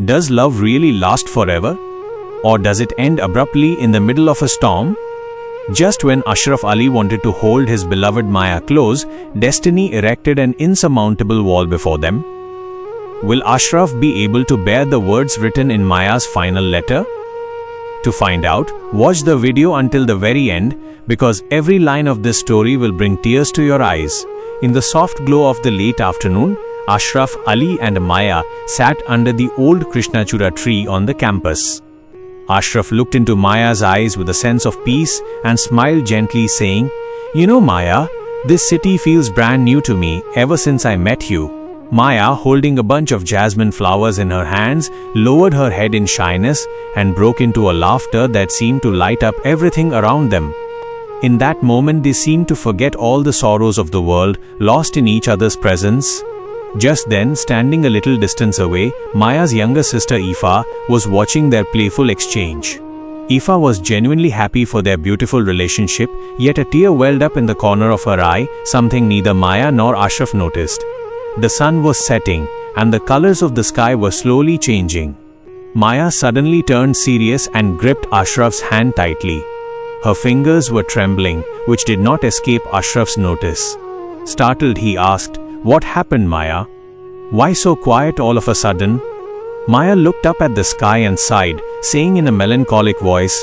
Does love really last forever? Or does it end abruptly in the middle of a storm? Just when Ashraf Ali wanted to hold his beloved Maya close, destiny erected an insurmountable wall before them. Will Ashraf be able to bear the words written in Maya's final letter? To find out, watch the video until the very end, because every line of this story will bring tears to your eyes. In the soft glow of the late afternoon, Ashraf Ali and Maya sat under the old Krishnachura tree on the campus. Ashraf looked into Maya's eyes with a sense of peace and smiled gently, saying, "You know, Maya, this city feels brand new to me ever since I met you." Maya, holding a bunch of jasmine flowers in her hands, lowered her head in shyness and broke into a laughter that seemed to light up everything around them. In that moment, they seemed to forget all the sorrows of the world, lost in each other's presence. Just then, standing a little distance away, Maya's younger sister Aoife was watching their playful exchange. Aoife was genuinely happy for their beautiful relationship, yet a tear welled up in the corner of her eye, something neither Maya nor Ashraf noticed. The sun was setting, and the colors of the sky were slowly changing. Maya suddenly turned serious and gripped Ashraf's hand tightly. Her fingers were trembling, which did not escape Ashraf's notice. Startled, he asked, "What happened, Maya? Why so quiet all of a sudden?" Maya looked up at the sky and sighed, saying in a melancholic voice,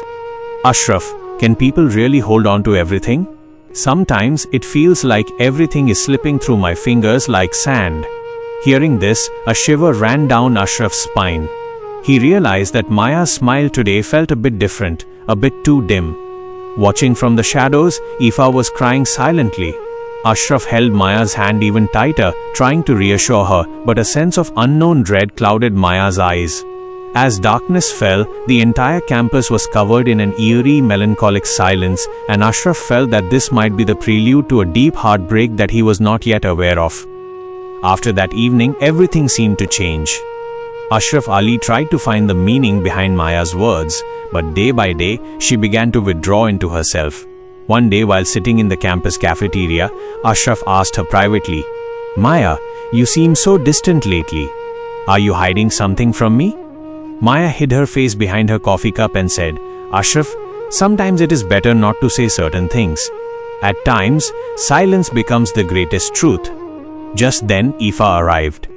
"Ashraf, can people really hold on to everything? Sometimes it feels like everything is slipping through my fingers like sand." Hearing this, a shiver ran down Ashraf's spine. He realized that Maya's smile today felt a bit different, a bit too dim. Watching from the shadows, Aoife was crying silently. Ashraf held Maya's hand even tighter, trying to reassure her, but a sense of unknown dread clouded Maya's eyes. As darkness fell, the entire campus was covered in an eerie, melancholic silence, and Ashraf felt that this might be the prelude to a deep heartbreak that he was not yet aware of. After that evening, everything seemed to change. Ashraf Ali tried to find the meaning behind Maya's words, but day by day, she began to withdraw into herself. One day, while sitting in the campus cafeteria, Ashraf asked her privately, "Maya, you seem so distant lately. Are you hiding something from me?" Maya hid her face behind her coffee cup and said, "Ashraf, sometimes it is better not to say certain things. At times, silence becomes the greatest truth." Just then, Aoife arrived.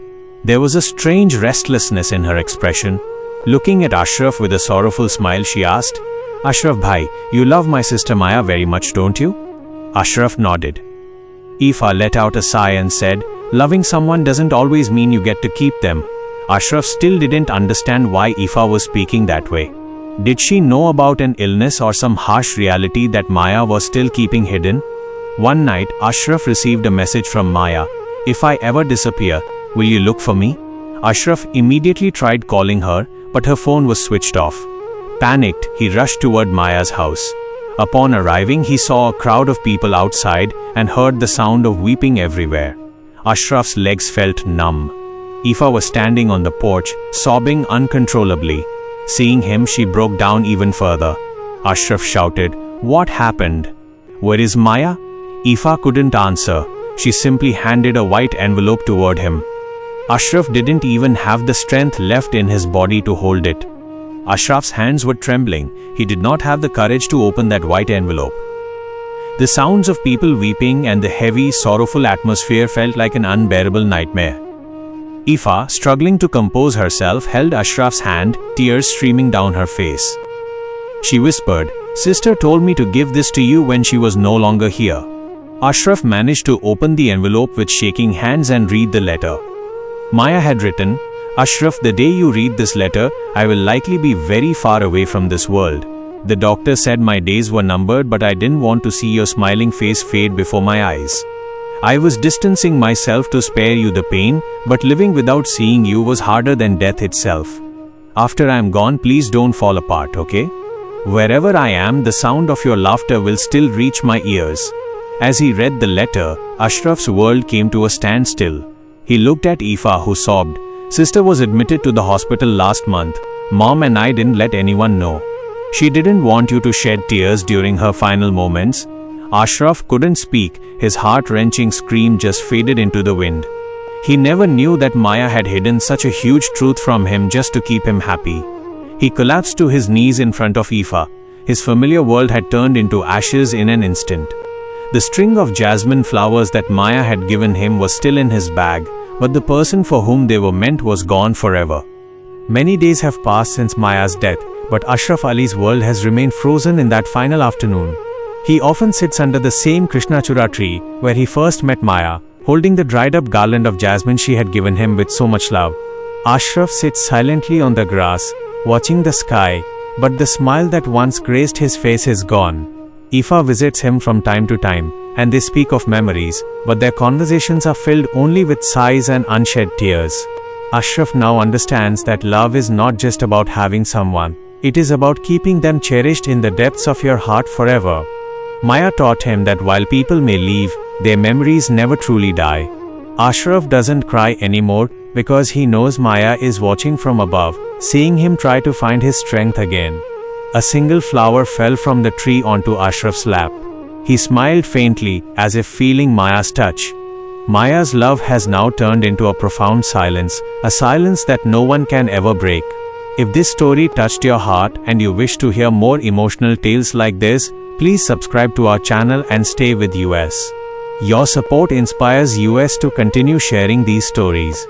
There was a strange restlessness in her expression. Looking at Ashraf with a sorrowful smile, she asked, "Ashraf bhai, you love my sister Maya very much, don't you?" Ashraf nodded. Aoife let out a sigh and said, "Loving someone doesn't always mean you get to keep them." Ashraf still didn't understand why Aoife was speaking that way. Did she know about an illness or some harsh reality that Maya was still keeping hidden? One night, Ashraf received a message from Maya, "If I ever disappear, will you look for me?" Ashraf immediately tried calling her, but her phone was switched off. Panicked, he rushed toward Maya's house. Upon arriving, he saw a crowd of people outside and heard the sound of weeping everywhere. Ashraf's legs felt numb. Aoife was standing on the porch, sobbing uncontrollably. Seeing him, she broke down even further. Ashraf shouted, "What happened? Where is Maya?" Aoife couldn't answer. She simply handed a white envelope toward him. Ashraf didn't even have the strength left in his body to hold it. Ashraf's hands were trembling. He did not have the courage to open that white envelope. The sounds of people weeping and the heavy, sorrowful atmosphere felt like an unbearable nightmare. Aoife, struggling to compose herself, held Ashraf's hand, tears streaming down her face. She whispered, "Sister told me to give this to you when she was no longer here." Ashraf managed to open the envelope with shaking hands and read the letter. Maya had written, "Ashraf, the day you read this letter, I will likely be very far away from this world. The doctor said my days were numbered, but I didn't want to see your smiling face fade before my eyes. I was distancing myself to spare you the pain, but living without seeing you was harder than death itself. After I am gone, please don't fall apart, okay? Wherever I am, the sound of your laughter will still reach my ears." As he read the letter, Ashraf's world came to a standstill. He looked at Aoife, who sobbed, "Sister was admitted to the hospital last month. Mom and I didn't let anyone know. She didn't want you to shed tears during her final moments." Ashraf couldn't speak. His heart-wrenching scream just faded into the wind. He never knew that Maya had hidden such a huge truth from him just to keep him happy. He collapsed to his knees in front of Aoife. His familiar world had turned into ashes in an instant. The string of jasmine flowers that Maya had given him was still in his bag, but the person for whom they were meant was gone forever. Many days have passed since Maya's death, but Ashraf Ali's world has remained frozen in that final afternoon. He often sits under the same Krishnachura tree where he first met Maya, holding the dried-up garland of jasmine she had given him with so much love. Ashraf sits silently on the grass, watching the sky, but the smile that once graced his face is gone. Aoife visits him from time to time, and they speak of memories, but their conversations are filled only with sighs and unshed tears. Ashraf now understands that love is not just about having someone, it is about keeping them cherished in the depths of your heart forever. Maya taught him that while people may leave, their memories never truly die. Ashraf doesn't cry anymore because he knows Maya is watching from above, seeing him try to find his strength again. A single flower fell from the tree onto Ashraf's lap. He smiled faintly, as if feeling Maya's touch. Maya's love has now turned into a profound silence, a silence that no one can ever break. If this story touched your heart and you wish to hear more emotional tales like this, please subscribe to our channel and stay with us. Your support inspires us to continue sharing these stories.